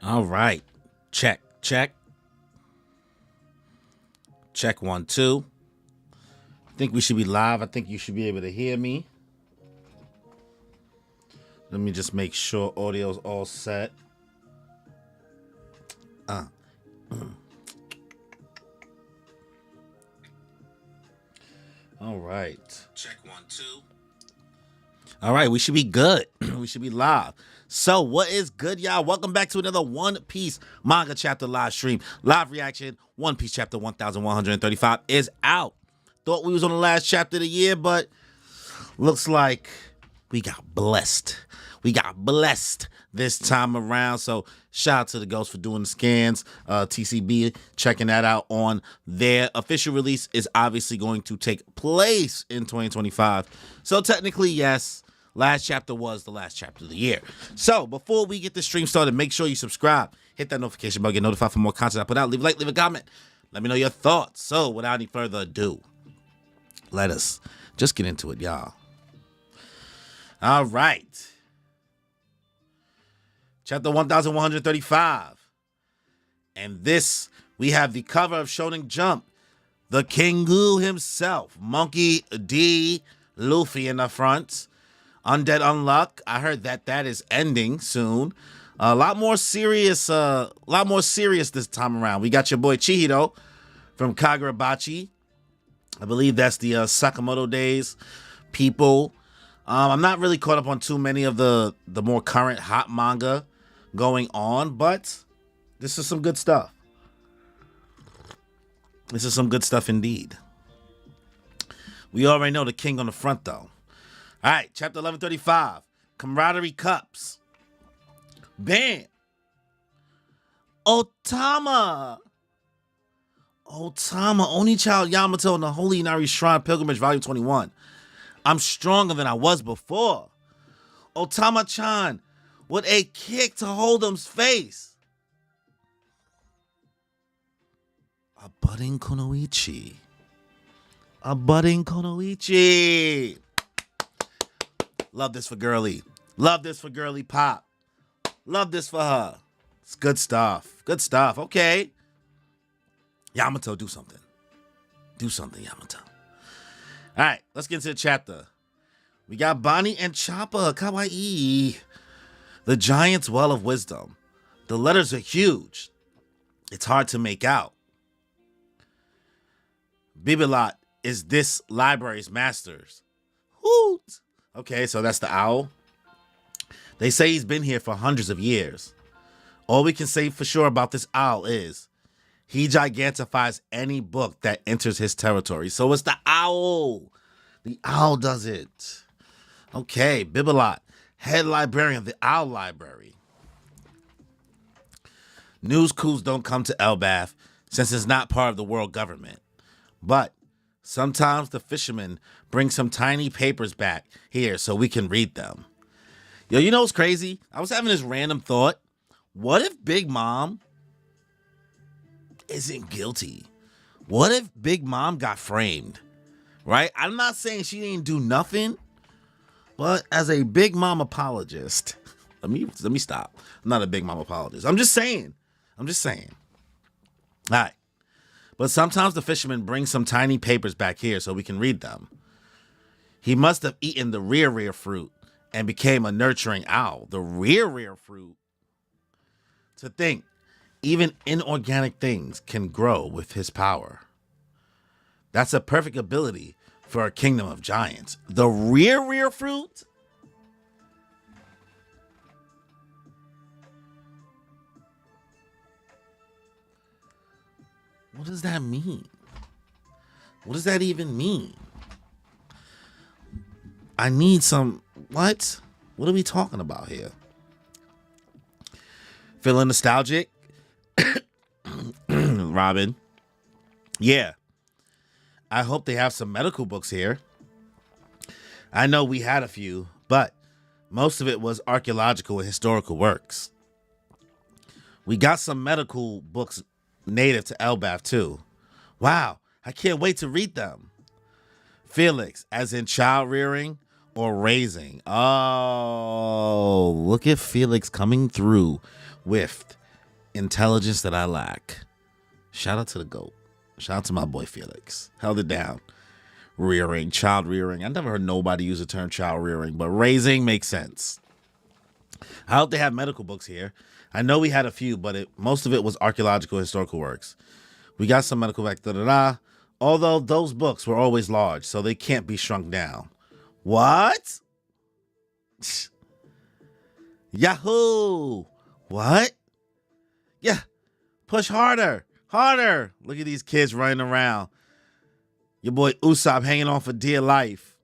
All right. Check, check. Check 1, 2. I think we should be live. I think you should be able to hear me. Let me just make sure audio's all set. All right. Check 1, 2. All right, we should be good. We should be live. So, what is good, y'all? Welcome back to another One Piece Manga Chapter live stream. Live reaction. One Piece Chapter 1135 is out. Thought we was on the last chapter of the year, but looks like we got blessed. We got blessed this time around. So shout out to the Ghost for doing the scans. TCB checking that out on their official release is obviously going to take place in 2025. So technically, yes, last chapter was the last chapter of the year. So before we get the stream started, make sure you subscribe. Hit that notification bell, get notified for more content I put out. Leave a like, leave a comment. Let me know your thoughts. So without any further ado, let us just get into it, y'all. All right. Chapter 1135. And this, we have the cover of Shonen Jump. The Kingu himself. Monkey D. Luffy in the front. Undead Unluck. I heard that is ending soon. A lot more serious this time around. We got your boy Chihiro from Kagurabachi. I believe that's the Sakamoto days people. I'm not really caught up on too many of the more current hot manga going on, but this is some good stuff. This is some good stuff indeed. We already know the king on the front, though. All right, chapter 1135, Camaraderie Cups. Bam! Otama! Only Child Yamato in the Holy Inari Shrine Pilgrimage, Volume 21. I'm stronger than I was before. Otama-chan with a kick to Hold'em's face. A budding Kunoichi. A budding Kunoichi. Love this for Girly. Love this for Girly Pop. Love this for her. It's good stuff. Good stuff. Okay. Yamato, do something. Do something, Yamato. All right, let's get into the chapter. We got Bonnie and Chopper. Kawaii. The Giant's Well of Wisdom. The letters are huge. It's hard to make out. Bibelot is this library's masters. Hoot. Okay, so that's the owl. They say he's been here for hundreds of years. All we can say for sure about this owl is he gigantifies any book that enters his territory. So it's the owl. The owl does it. Okay, Bibelot, head librarian of the Owl Library. News coups don't come to Elbaf since it's not part of the world government. But sometimes the fishermen bring some tiny papers back here so we can read them. Yo, you know what's crazy? I was having this random thought. What if Big Mom isn't guilty? What if Big Mom got framed? Right? I'm not saying she didn't do nothing, but as a Big Mom apologist, let me stop. I'm not a Big Mom apologist. I'm just saying. All right. But sometimes the fishermen bring some tiny papers back here so we can read them. He must have eaten the rear fruit and became a nurturing owl. The rear fruit. To think, even inorganic things can grow with his power. That's a perfect ability for a kingdom of giants. The rear fruit? What does that mean? What does that even mean? I need some... What? What are we talking about here? Feeling nostalgic? Robin. Yeah. I hope they have some medical books here. I know we had a few, but most of it was archaeological and historical works. We got some medical books native to Elbaf too. Wow, I can't wait to read them. Felix, as in child rearing or raising. Oh, look at Felix coming through with intelligence that I lack. Shout out to the GOAT. Shout out to my boy Felix. Held it down. Rearing, child rearing. I never heard nobody use the term child rearing, but raising makes sense. I hope they have medical books here. I know we had a few, but most of it was archaeological historical works. We got some medical back, although those books were always large, so they can't be shrunk down. What? Yahoo! What? Yeah, push harder. Harder. Look at these kids running around. Your boy Usopp hanging on for dear life.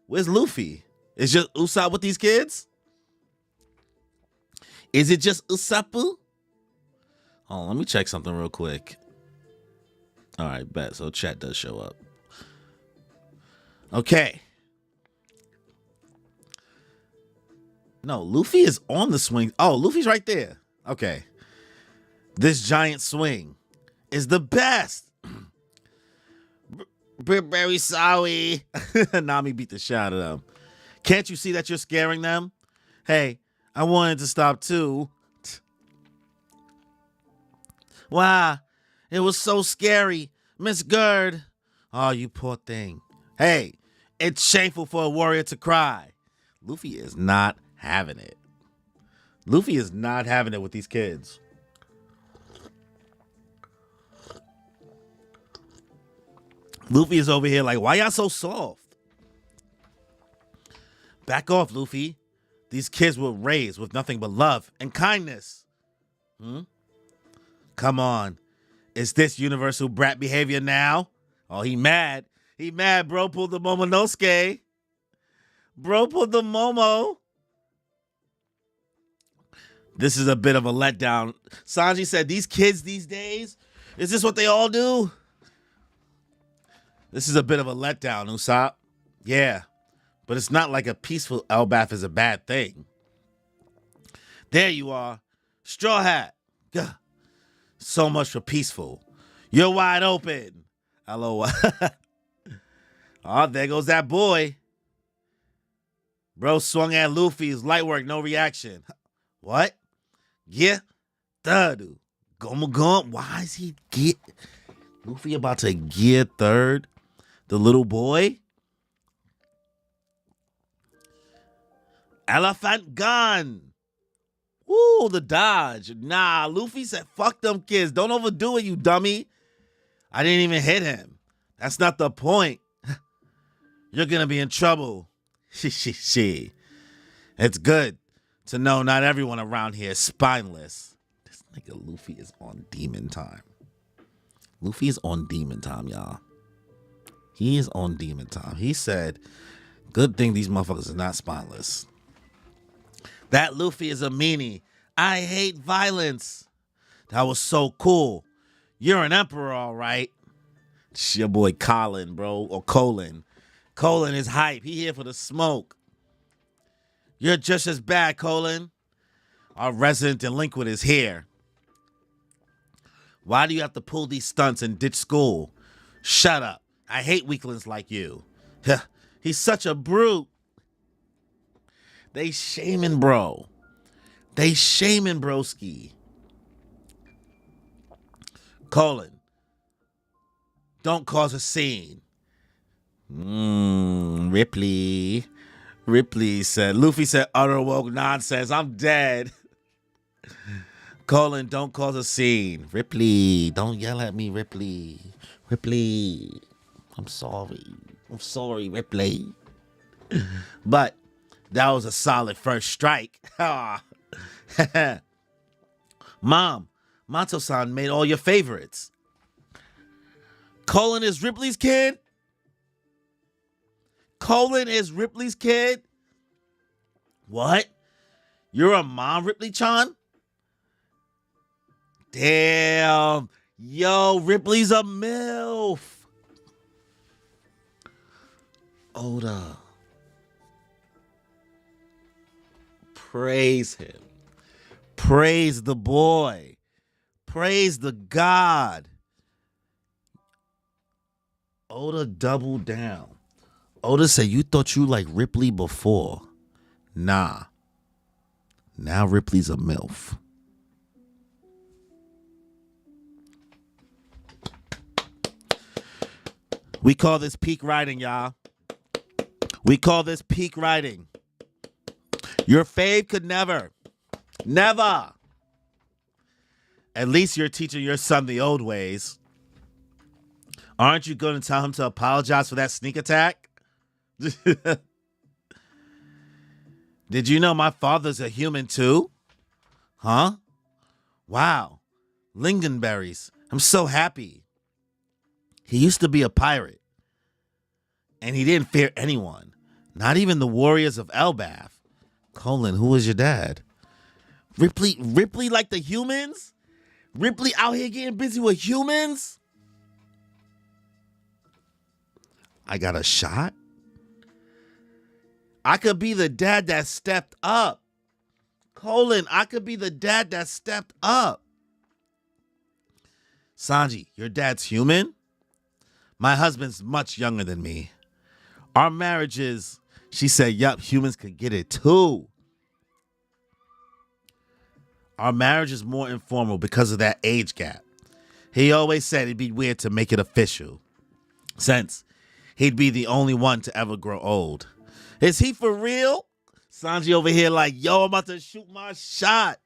Where's Luffy? Is just Usopp with these kids? Is it just Usopp? Oh, let me check something real quick. All right, bet. So chat does show up. Okay. No, Luffy is on the swing. Oh, Luffy's right there. Okay. This giant swing is the best. Very sorry. Nami beat the shit out of them. Can't you see that you're scaring them? Hey, I wanted to stop too. Wow, it was so scary. Miss Gerd. Oh, you poor thing. Hey, it's shameful for a warrior to cry. Luffy is not having it. Luffy is not having it with these kids. Luffy is over here like, why y'all so soft? Back off, Luffy. These kids were raised with nothing but love and kindness. Come on. Is this universal brat behavior now? Oh, he mad. He mad, bro. Pulled the Momonosuke. Bro pulled the Momo. This is a bit of a letdown. Sanji said, these kids these days, is this what they all do? This is a bit of a letdown, Usopp. Yeah, but it's not like a peaceful Elbaf is a bad thing. There you are. Straw Hat. Gah. So much for peaceful. You're wide open. LOL. Oh, there goes that boy. Bro swung at Luffy's light work, no reaction. What? Yeah. Third. Gum. Why is he get Luffy about to gear third? The little boy? Elephant gun. Woo, the dodge. Nah, Luffy said, fuck them kids. Don't overdo it, you dummy. I didn't even hit him. That's not the point. You're going to be in trouble. It's good to know not everyone around here is spineless. This nigga Luffy is on demon time. Luffy is on demon time, y'all. He is on demon time. He said, good thing these motherfuckers are not spineless. That Luffy is a meanie. I hate violence. That was so cool. You're an emperor, all right. It's your boy Colin, bro, or Colin. Colin is hype. He here for the smoke. You're just as bad, Colin. Our resident delinquent is here. Why do you have to pull these stunts and ditch school? Shut up. I hate weaklings like you. He's such a brute. They shaming, bro. They shaming, broski. Colin, don't cause a scene. Ripley. Ripley said, Luffy said utter woke nonsense. I'm dead. Colin, don't cause a scene. Ripley, don't yell at me, Ripley. Ripley, I'm sorry, Ripley. But that was a solid first strike. Mom, Mato-san made all your favorites. Colin is Ripley's kid? Colin is Ripley's kid? What? You're a mom, Ripley-chan? Damn. Yo, Ripley's a MILF. Oda. Praise him. Praise the boy. Praise the God. Oda doubled down. Oda said, you thought you liked Ripley before. Nah. Now Ripley's a MILF. We call this peak writing, y'all. We call this peak writing. Your fave could never. At least you're teaching your son the old ways. Aren't you going to tell him to apologize for that sneak attack? Did you know my father's a human too? Huh? Wow. Lingonberries. I'm so happy. He used to be a pirate. And he didn't fear anyone. Not even the warriors of Elbath. Colin, who was your dad? Ripley like the humans? Ripley out here getting busy with humans? I got a shot? I could be the dad that stepped up. Colin, I could be the dad that stepped up. Sanji, your dad's human? My husband's much younger than me. Our marriage is, she said, yup, humans could get it too. Our marriage is more informal because of that age gap. He always said it'd be weird to make it official, since he'd be the only one to ever grow old. Is he for real? Sanji over here like, yo, I'm about to shoot my shot.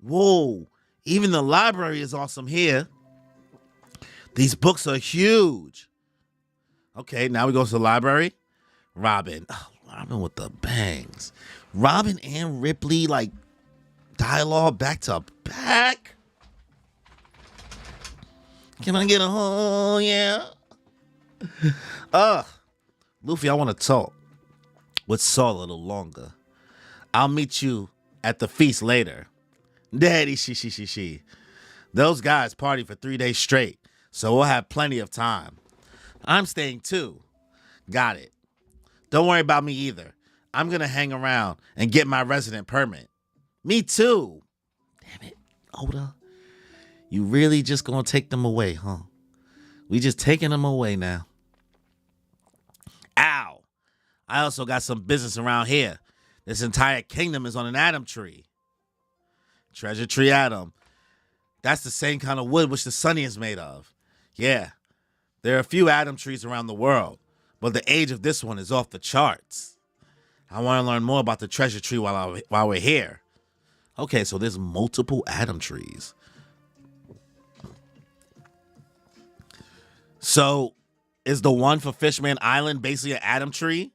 Whoa, even the library is awesome here. These books are huge. Okay, now we go to the library. Robin. Oh, Robin with the bangs. Robin and Ripley, like, dialogue back to back. Can I get a yeah? Luffy, I want to talk with Saul a little longer. I'll meet you at the feast later. Daddy, she. Those guys party for 3 days straight, so we'll have plenty of time. I'm staying too. Got it. Don't worry about me either. I'm going to hang around and get my resident permit. Me too. Damn it, Oda. You really just going to take them away, huh? We just taking them away now. Ow. I also got some business around here. This entire kingdom is on an Atom tree. Treasure tree Atom. That's the same kind of wood which the Sunny is made of. Yeah. There are a few Atom trees around the world, but the age of this one is off the charts. I want to learn more about the treasure tree while we're here. Okay, so there's multiple Atom trees. So, is the one for Fishman Island basically an Atom tree?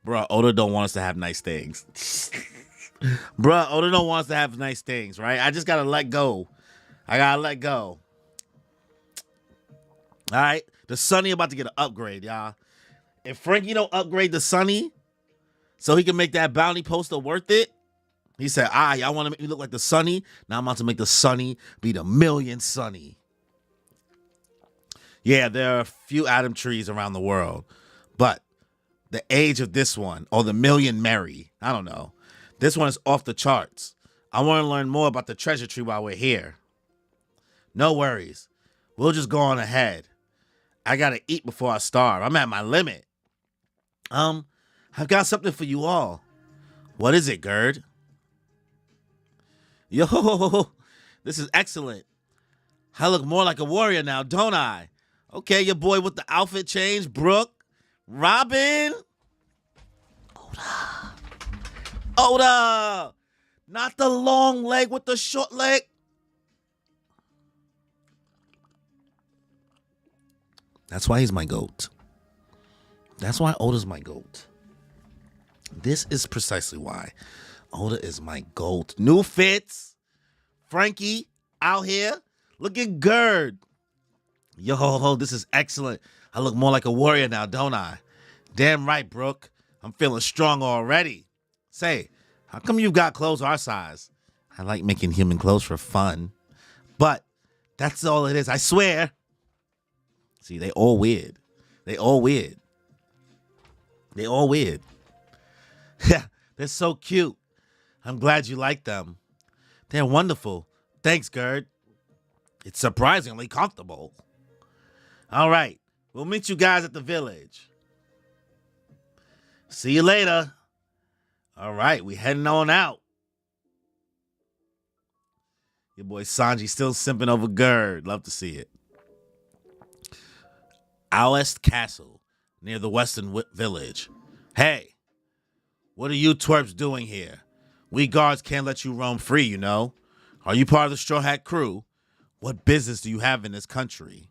Bruh, Oda don't want us to have nice things. Bruh, Oda don't want us to have nice things, right? I just gotta let go. I gotta let go. All right, the Sunny about to get an upgrade, y'all. If Frankie don't upgrade the Sunny so he can make that bounty poster worth it, he said, y'all want to make me look like the Sunny? Now I'm about to make the Sunny be the million Sunny. Yeah, there are a few Atom trees around the world, but the age of this one, or the million Mary, I don't know. This one is off the charts. I want to learn more about the treasure tree while we're here. No worries. We'll just go on ahead. I gotta eat before I starve. I'm at my limit. I've got something for you all. What is it, Gerd? Yo, this is excellent. I look more like a warrior now, don't I? Okay, your boy with the outfit change, Brooke, Robin. Oda, not the long leg with the short leg. That's why he's my GOAT. That's why Oda's my GOAT. This is precisely why Oda is my GOAT. New fits. Frankie out here looking good. Yo, this is excellent. I look more like a warrior now, don't I? Damn right, Brooke. I'm feeling strong already. Say, how come you've got clothes our size? I like making human clothes for fun. But that's all it is, I swear. See, they all weird. They all weird. Yeah, they're so cute. I'm glad you like them. They're wonderful. Thanks, Gerd. It's surprisingly comfortable. All right, we'll meet you guys at the village. See you later. All right, we heading on out. Your boy Sanji still simping over Gerd. Love to see it. Aoest Castle, near the western village. Hey, what are you twerps doing here? We guards can't let you roam free, you know. Are you part of the Straw Hat crew? What business do you have in this country?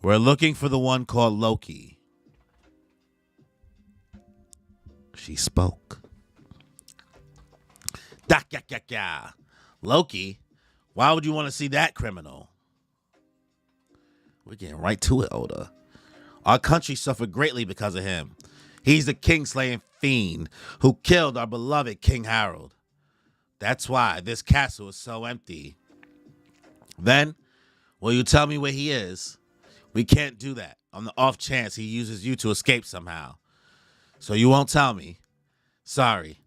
We're looking for the one called Loki. She spoke. Da-ya-ya-ya. Loki? Why would you want to see that criminal? We're getting right to it, Oda. Our country suffered greatly because of him. He's the king-slaying fiend who killed our beloved King Harold. That's why this castle is so empty. Then, will you tell me where he is? We can't do that on the off chance he uses you to escape somehow. So you won't tell me? Sorry.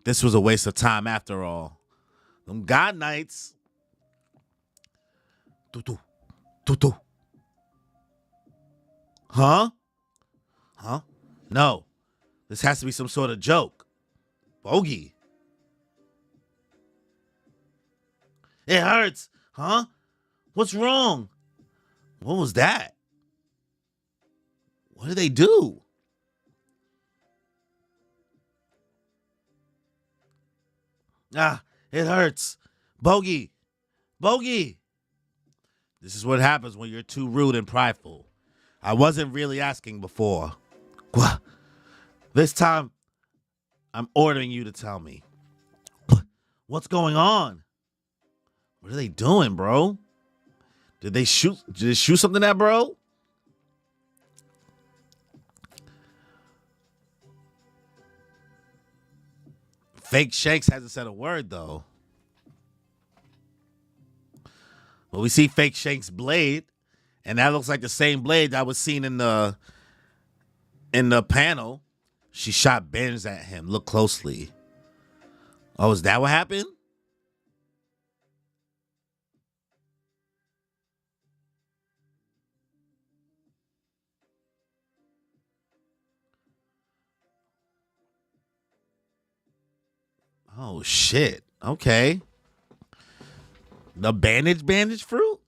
This was a waste of time after all. Them God Knights. Tutu. Tutu. Huh? Huh? No. This has to be some sort of joke. Bogey. It hurts. Huh? What's wrong? What was that? What did they do? Ah, it hurts. Bogey. Bogey. This is what happens when you're too rude and prideful. I wasn't really asking before. This time, I'm ordering you to tell me. What's going on? What are they doing, bro? Did they shoot something at bro? Fake Shanks hasn't said a word, though. Well, we see Fake Shanks' blade, and that looks like the same blade that was seen in the panel. She shot bends at him. Look closely. Oh, is that what happened? Oh, shit. Okay. The bandage fruit?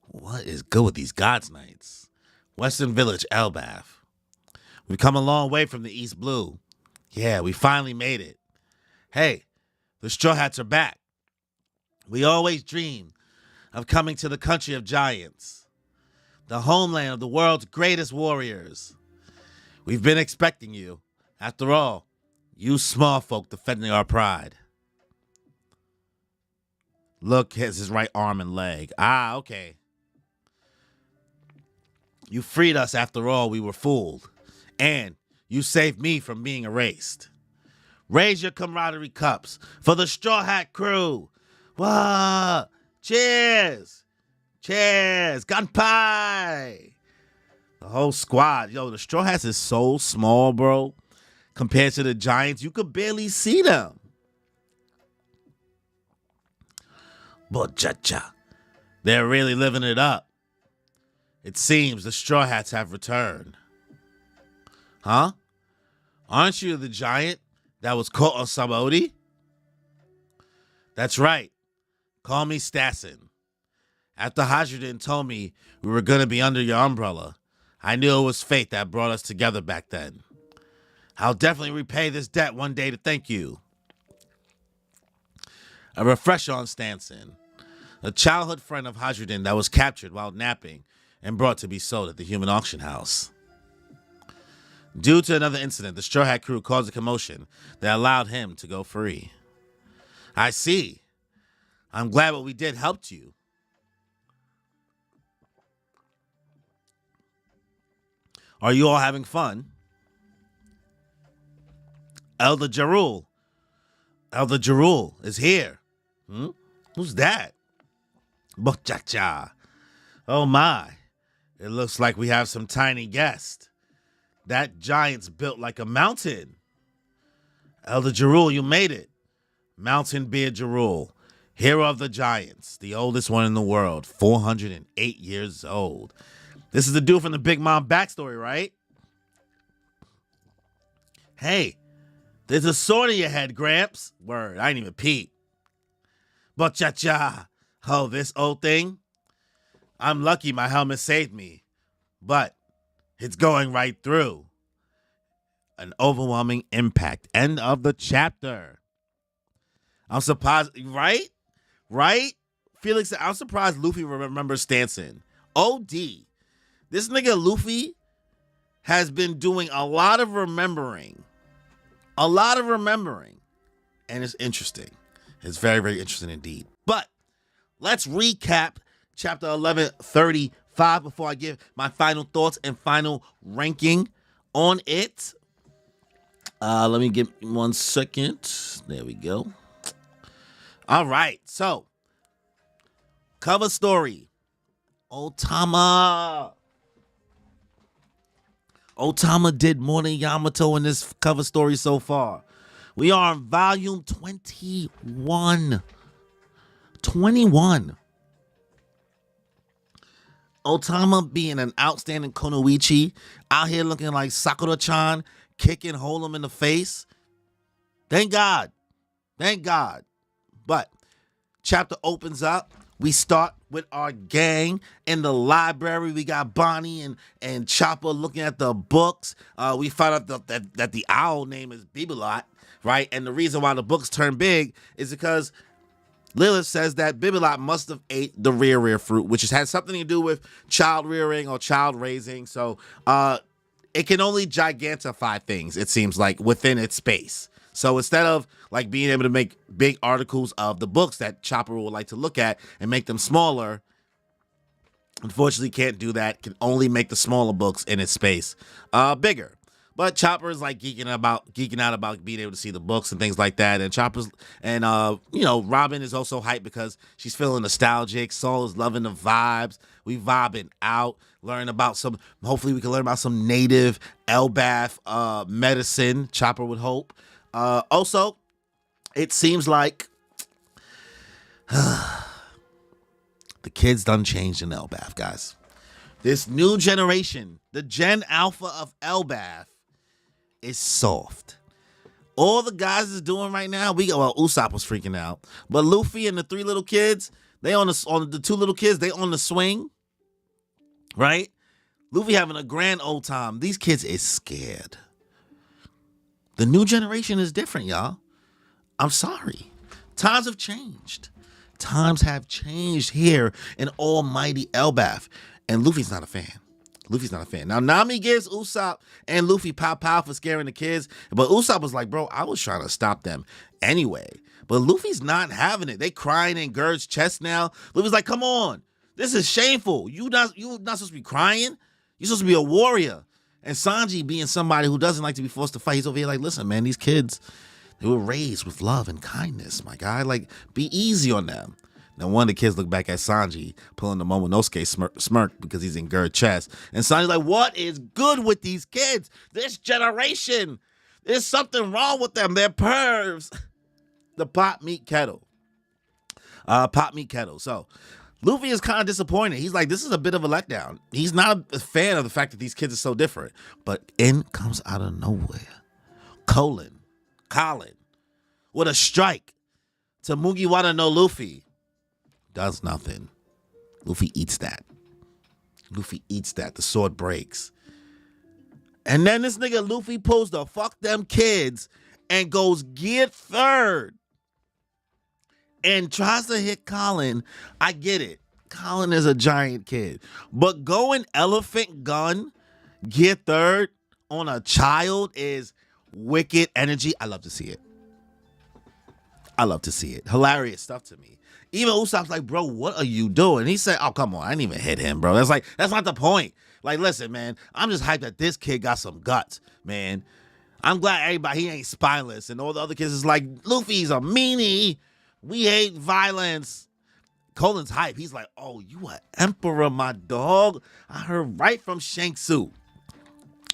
What is good with these God's Knights? Western Village, Elbath. We've come a long way from the East Blue. Yeah, we finally made it. Hey, the Straw Hats are back. We always dreamed of coming to the country of giants, the homeland of the world's greatest warriors. We've been expecting you. After all, you small folk defending our pride. Look, here's his right arm and leg. Ah, okay. You freed us after all, we were fooled. And you saved me from being erased. Raise your camaraderie cups for the Straw Hat crew. Wah! Cheers! Cheers! Gunpie! The whole squad. Yo, the Straw Hats is so small, bro. Compared to the Giants, you could barely see them. But cha-cha. They're really living it up. It seems the Straw Hats have returned. Huh? Aren't you the giant that was caught on Sabaody? That's right. Call me Stassin. After Hajridin told me we were going to be under your umbrella, I knew it was fate that brought us together back then. I'll definitely repay this debt one day to thank you. A refresher on Stanson, a childhood friend of Hajridin that was captured while napping and brought to be sold at the human auction house. Due to another incident, the Straw Hat crew caused a commotion that allowed him to go free. I see. I'm glad what we did helped you. Are you all having fun? Elder Jarul. Elder Jarul is here. Who's that? Cha-cha. Oh my. It looks like we have some tiny guest. That giant's built like a mountain. Elder Jarul, you made it. Mountain Beard Jarul, hero of the giants, the oldest one in the world, 408 years old. This is the dude from the Big Mom backstory, right? Hey, there's a sword in your head, Gramps. Word, I ain't even peep. But cha-cha, Oh, this old thing? I'm lucky my helmet saved me, but it's going right through. An overwhelming impact. End of the chapter. I'm surprised, right? Right? Felix, I'm surprised Luffy remembers Stanson. OD. This nigga Luffy has been doing a lot of remembering. A lot of remembering. And it's interesting. It's very, very interesting indeed. But let's recap chapter 1135 before I give my final thoughts and final ranking on it. Let me give 1 second. There we go. All right. So, cover story. Otama did more than Yamato in this cover story so far. We are on volume 21. 21. Otama being an outstanding Konoichi, out here looking like Sakura-chan, kicking Holem in the face. Thank God. Thank God. But chapter opens up. We start with our gang in the library. We got Bonnie and Chopper looking at the books. We find out that the owl name is Bibelot, right? And the reason why the books turn big is because Lilith says that Bibelot must have ate the rear fruit, which has something to do with child rearing or child raising. So it can only gigantify things, it seems like, within its space. So instead of like being able to make big articles of the books that Chopper would like to look at and make them smaller, unfortunately can't do that. Can only make the smaller books in its space bigger. But Chopper is like geeking out about being able to see the books and things like that. And Robin is also hyped because she's feeling nostalgic. Saul is loving the vibes. We vibing out, hopefully we can learn about some native Elbath medicine, Chopper would hope. Also, it seems like the kids done changed in Elbath, guys. This new generation, the Gen Alpha of Elbath, is soft. All the guys is doing right now, Usopp was freaking out, but Luffy and the 3 little kids, they on the 2 little kids, they on the swing, right? Luffy having a grand old time. These kids is scared. The new generation is different, y'all. I'm sorry. Times have changed. Times have changed here in almighty Elbath. And Luffy's not a fan. Now, Nami gives Usopp and Luffy pow for scaring the kids. But Usopp was like, bro, I was trying to stop them anyway. But Luffy's not having it. They crying in Gerd's chest now. Luffy's like, come on. This is shameful. You not supposed to be crying. You're supposed to be a warrior. And Sanji, being somebody who doesn't like to be forced to fight, he's over here like, listen, man, these kids, they were raised with love and kindness, my guy. Like, be easy on them. Now, one of the kids look back at Sanji, pulling the Momonosuke smirk because he's in Gerd's chest. And Sanji's like, what is good with these kids? This generation, there's something wrong with them. They're pervs. The pot meat kettle. So, Luffy is kind of disappointed. He's like, this is a bit of a letdown. He's not a fan of the fact that these kids are so different. But in comes out of nowhere Colin, with a strike to Mugiwara no Luffy. Does nothing. Luffy eats that. The sword breaks. And then this nigga Luffy pulls the fuck them kids and goes gear 3rd. And tries to hit Colin. I get it. Colin is a giant kid. But going elephant gun, gear 3rd on a child is wicked energy. I love to see it. Hilarious stuff to me. Even Usopp's like, bro, what are you doing? He said, oh, come on. I didn't even hit him, bro. That's not the point. Like, listen, man, I'm just hyped that this kid got some guts, man. I'm glad he ain't spineless. And all the other kids is like, Luffy's a meanie. We hate violence. Colin's hype. He's like, oh, you an emperor, my dog. I heard right from Shanksu.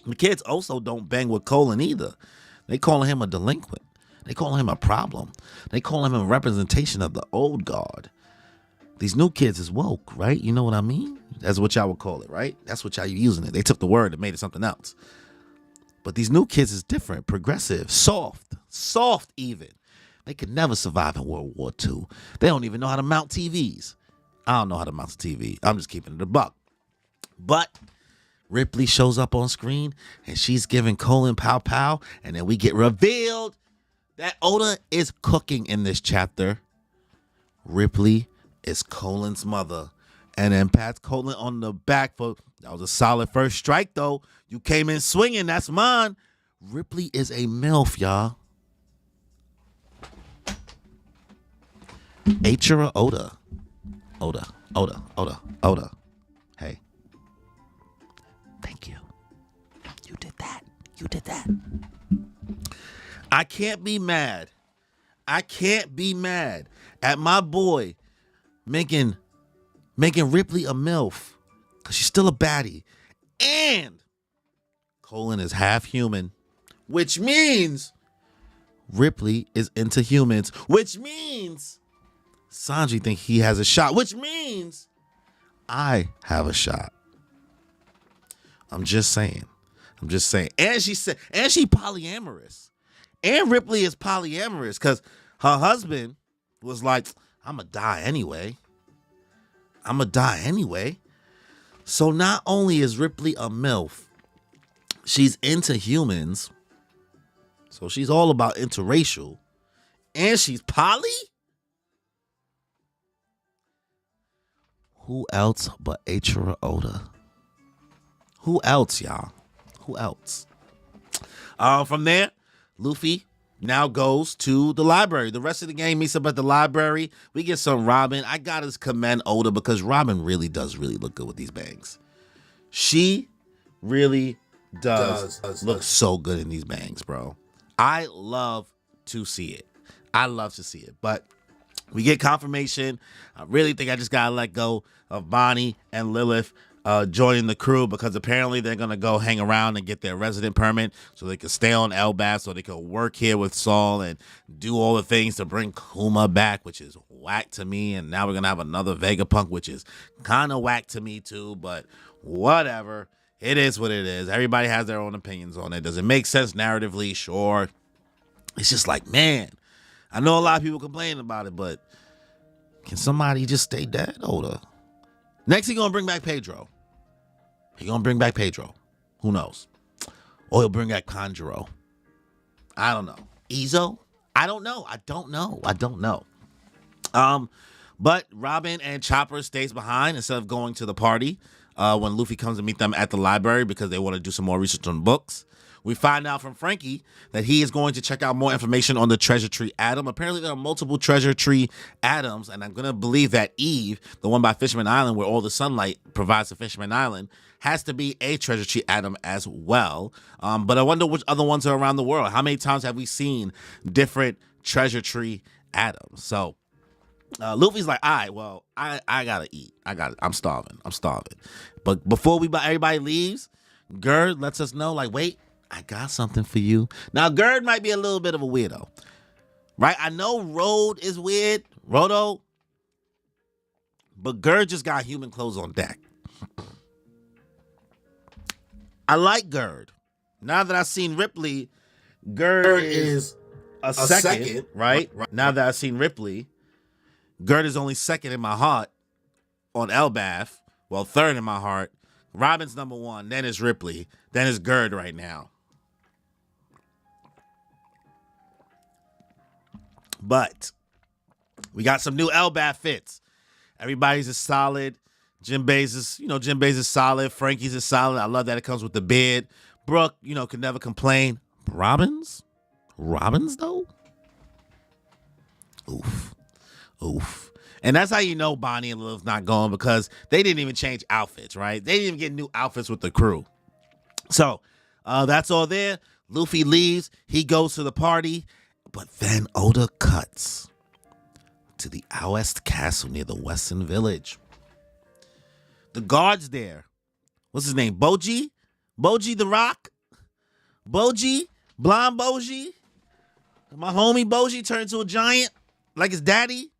The kids also don't bang with Colin either. They calling him a delinquent. They call him a problem. They call him a representation of the old guard. These new kids is woke, right? You know what I mean? That's what y'all would call it, right? That's what y'all using it. They took the word and made it something else. But these new kids is different, progressive, soft even. They could never survive in World War II. They don't even know how to mount TVs. I don't know how to mount a TV. I'm just keeping it a buck. But Ripley shows up on screen and she's giving Colin pow pow. And then we get revealed that Oda is cooking in this chapter. Ripley is Colin's mother. And then pats Colin on the back for, that was a solid first strike though. You came in swinging, that's mine. Ripley is a MILF, y'all. Eiichiro Oda. Oda. Hey. Thank you. You did that. I can't be mad at my boy making Ripley a MILF. Because she's still a baddie. And Colin is half human. Which means Ripley is into humans. Which means Sanji thinks he has a shot. Which means I have a shot. I'm just saying. And she polyamorous. And Ripley is polyamorous because her husband was like, I'm going to die anyway. So not only is Ripley a MILF, she's into humans. So she's all about interracial. And she's poly? Who else but Eiichiro Oda? Who else, y'all? Who else? From there, Luffy now goes to the library. The rest of the game meets up at the library. We get some Robin. I gotta commend Oda because Robin really does look good with these bangs. She really does look so good in these bangs, bro. I love to see it. But we get confirmation. I really think I just gotta let go of Bonnie and Lilith joining the crew because apparently they're gonna go hang around and get their resident permit so they can stay on Elbaf, so they can work here with Saul and do all the things to bring Kuma back, which is whack to me. And now we're gonna have another Vegapunk, which is kind of whack to me too. But whatever, it is what it is. Everybody has their own opinions on it. Does it make sense narratively? Sure. It's just like, man, I know a lot of people complain about it, but can somebody just stay dead? Oda. Next, he's going to bring back Pedro. Who knows? Or he'll bring back Kanjuro. I don't know. Izo? I don't know. But Robin and Chopper stays behind instead of going to the party when Luffy comes to meet them at the library because they want to do some more research on books. We find out from Frankie that he is going to check out more information on the Treasure Tree Atom. Apparently, there are multiple Treasure Tree Atoms, and I'm going to believe that Eve, the one by Fisherman Island, where all the sunlight provides to Fisherman Island, has to be a Treasure Tree Atom as well. But I wonder which other ones are around the world. How many times have we seen different Treasure Tree Atoms? So Luffy's like, all right, well, I got to eat. I'm starving. But before everybody leaves, Gerd lets us know, like, wait, I got something for you. Now, Gerd might be a little bit of a weirdo, right? I know Rodo is weird, but Gerd just got human clothes on deck. I like Gerd. Now that I've seen Ripley, Gerd is a second, right? Now that I've seen Ripley, Gerd is only second in my heart on Elbaf. Well, third in my heart. Robin's number one, then it's Ripley, then it's Gerd right now. But we got some new Elbaf fits. Everybody's is solid. Jinbei's is solid. Frankie's is solid. I love that it comes with the beard. Brooke, can never complain. Robin's though? Oof. And that's how you know Bonnie and Lilith's not going, because they didn't even change outfits, right? They didn't even get new outfits with the crew. So that's all there. Luffy leaves. He goes to the party. But then Oda cuts to the Aoest Castle near the Western Village. The guard's there. What's his name? Boji? Boji the Rock? Boji? Blonde Boji? My homie Boji turned into a giant like his daddy?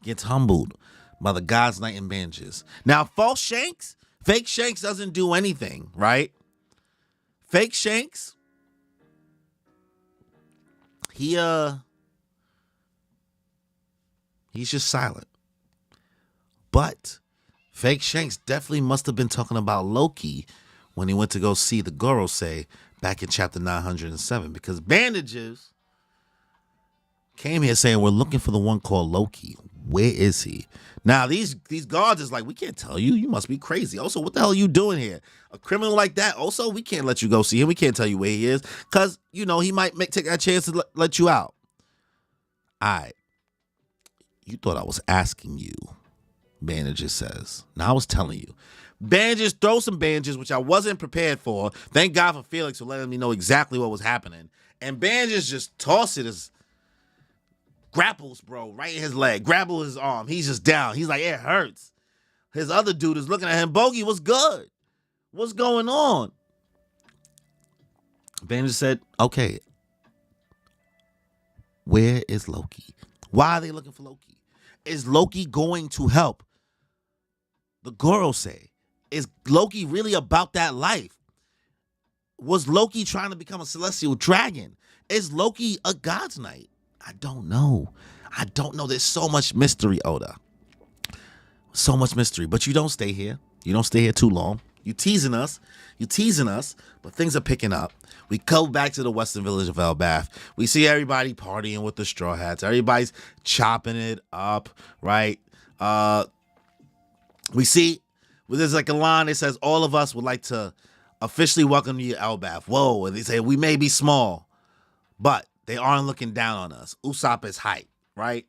Gets humbled by the God's Knight and Banges. Now, Fake Shanks doesn't do anything, right? Fake Shanks, he's just silent. But Fake Shanks definitely must have been talking about Loki when he went to go see the Gorosei back in chapter 907, because Bandages came here saying, we're looking for the one called Loki. Where is he? Now, these guards is like, we can't tell you. You must be crazy. Also, what the hell are you doing here? A criminal like that, also, we can't let you go see him. We can't tell you where he is because, you know, he might take that chance to let you out. All right. You thought I was asking you, Bandages says. Now, I was telling you. Bandages, throw some bandages, which I wasn't prepared for. Thank God for Felix for letting me know exactly what was happening. And Bandages just toss it as grapples, bro, right in his leg. Grapple his arm. He's just down. He's like, it hurts. His other dude is looking at him. Bogey, what's good? What's going on? Bandages said, okay, where is Loki? Why are they looking for Loki? Is Loki going to help the Gorosei? Is Loki really about that life? Was Loki trying to become a celestial dragon? Is Loki a God's Knight? I don't know. There's so much mystery, Oda. So much mystery. But you don't stay here. You don't stay here too long. You teasing us, but things are picking up. We go back to the western village of Elbath. We see everybody partying with the Straw Hats. Everybody's chopping it up, right? We see, there's like a line that says, all of us would like to officially welcome you to Elbath. Whoa, and they say, we may be small, but they aren't looking down on us. Usopp is hype, right?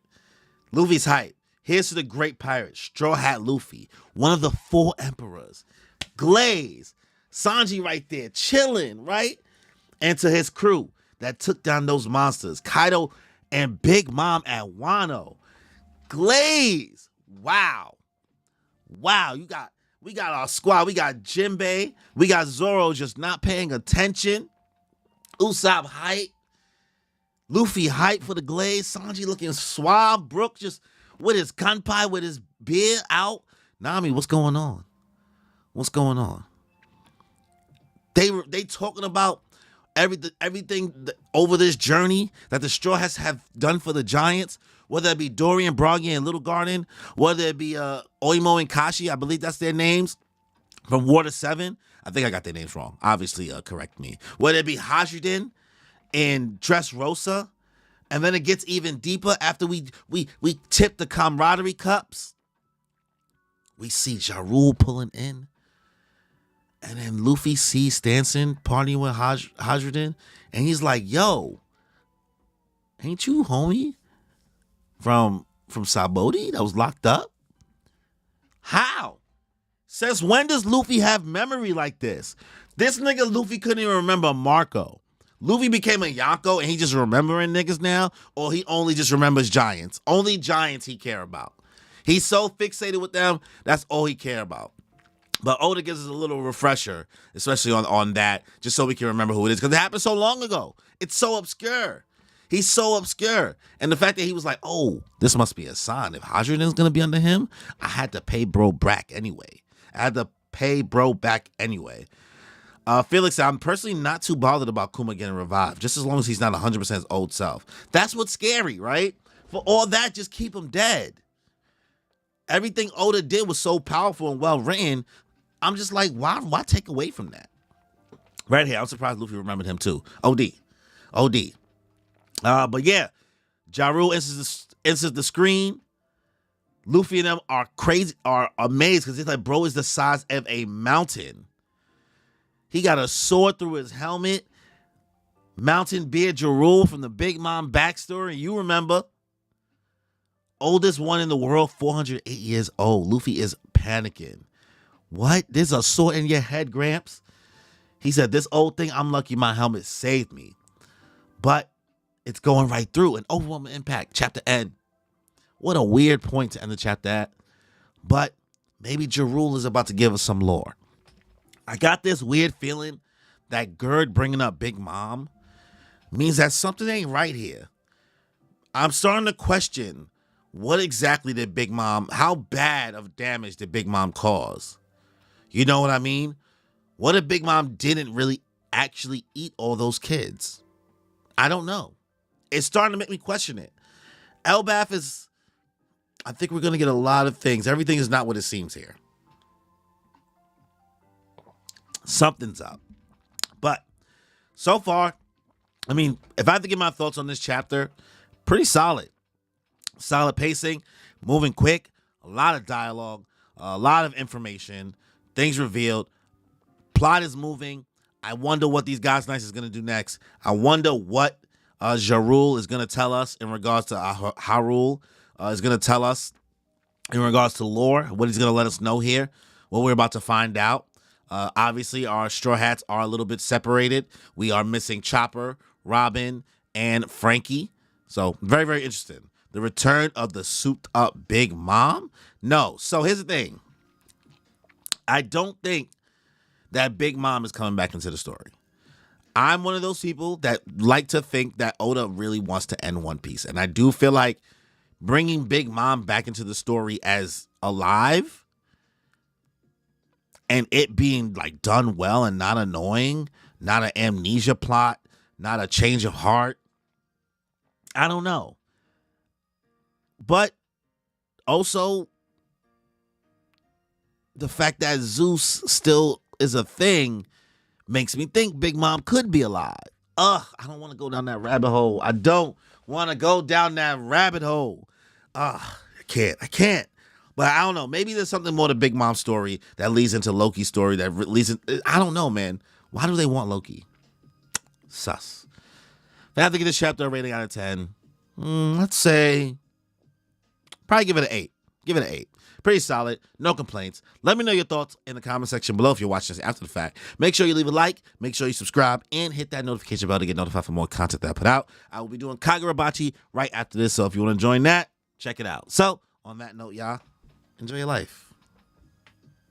Luffy's hype. Here's to the great pirate, Straw Hat Luffy, one of the 4 emperors. Glaze, Sanji right there, chilling, right? And to his crew that took down those monsters, Kaido and Big Mom at Wano. Glaze, wow. We got our squad. We got Jinbei. We got Zoro just not paying attention. Usopp hype. Luffy hype for the Glaze. Sanji looking suave. Brook just with his kanpai, with his beard out. Nami, what's going on? They talking about everything over this journey that the Straw Hats have done for the Giants, whether it be Dorian, Broggy, and Little Garden, whether it be Oimo and Kashi, I believe that's their names, from Water 7. I think I got their names wrong. Obviously, correct me. Whether it be Hajiden and Dressrosa, and then it gets even deeper after we tip the camaraderie cups. We see Ja Rule pulling in. And then Luffy sees Stanson partying with Hajiden. And he's like, yo, ain't you homie from Saboti that was locked up? How? Since when does Luffy have memory like this? This nigga Luffy couldn't even remember Marco. Luffy became a Yonko and he just remembering niggas now? Or he only just remembers Giants? Only Giants he care about. He's so fixated with them, that's all he care about. But Oda gives us a little refresher, especially on that, just so we can remember who it is. Because it happened so long ago. It's so obscure. He's so obscure. And the fact that he was like, oh, this must be a sign. If Hajriden's going to be under him, I had to pay bro back anyway. Felix said, I'm personally not too bothered about Kuma getting revived, just as long as he's not 100% his old self. That's what's scary, right? For all that, just keep him dead. Everything Oda did was so powerful and well written. I'm just like, why take away from that? Right here, I'm surprised Luffy remembered him too. OD. But yeah, Ja Rule enters the screen. Luffy and them are amazed because it's like, bro is the size of a mountain. He got a sword through his helmet. Mountain beard Ja Rule from the Big Mom backstory. You remember. Oldest one in the world, 408 years old. Luffy is panicking. What? There's a sword in your head, Gramps? He said, this old thing, I'm lucky my helmet saved me. But it's going right through. An overwhelming impact. Chapter end. What a weird point to end the chapter at. But maybe Ja Rule is about to give us some lore. I got this weird feeling that Gerd bringing up Big Mom means that something ain't right here. I'm starting to question, what exactly did Big Mom, how bad of damage did Big Mom cause? You know what I mean? What if Big Mom didn't really actually eat all those kids? I don't know. It's starting to make me question it. Elbath is I think we're going to get a lot of things. Everything is not what it seems here. Something's up. But so far, I mean, if I have to give my thoughts on this chapter, pretty solid. Solid pacing, moving quick, a lot of dialogue, a lot of information, things revealed. Plot is moving. I wonder what these guys nice is going to do next. I wonder what Jarul is going to tell us in regards to Harul is going to tell us in regards to lore, what he's going to let us know here, what we're about to find out. Obviously, our Straw Hats are a little bit separated. We are missing Chopper, Robin, and Frankie. So very, very interesting. The return of the souped up Big Mom? No. So here's the thing. I don't think that Big Mom is coming back into the story. I'm one of those people that like to think that Oda really wants to end One Piece. And I do feel like bringing Big Mom back into the story as alive and it being like done well and not annoying, not an amnesia plot, not a change of heart. I don't know. But also the fact that Zeus still is a thing makes me think Big Mom could be alive. I don't want to go down that rabbit hole. I don't want to go down that rabbit hole. I can't. But I don't know. Maybe there's something more to Big Mom's story that leads into Loki's story that leads in, I don't know, man. Why do they want Loki? Sus. If I have to give this chapter a rating out of 10, let's say, probably give it an 8. Give it an 8. Pretty solid. No complaints. Let me know your thoughts in the comment section below if you're watching this after the fact. Make sure you leave a like. Make sure you subscribe and hit that notification bell to get notified for more content that I put out. I will be doing Kagurabachi right after this. So if you want to join that, check it out. So on that note, y'all, enjoy your life.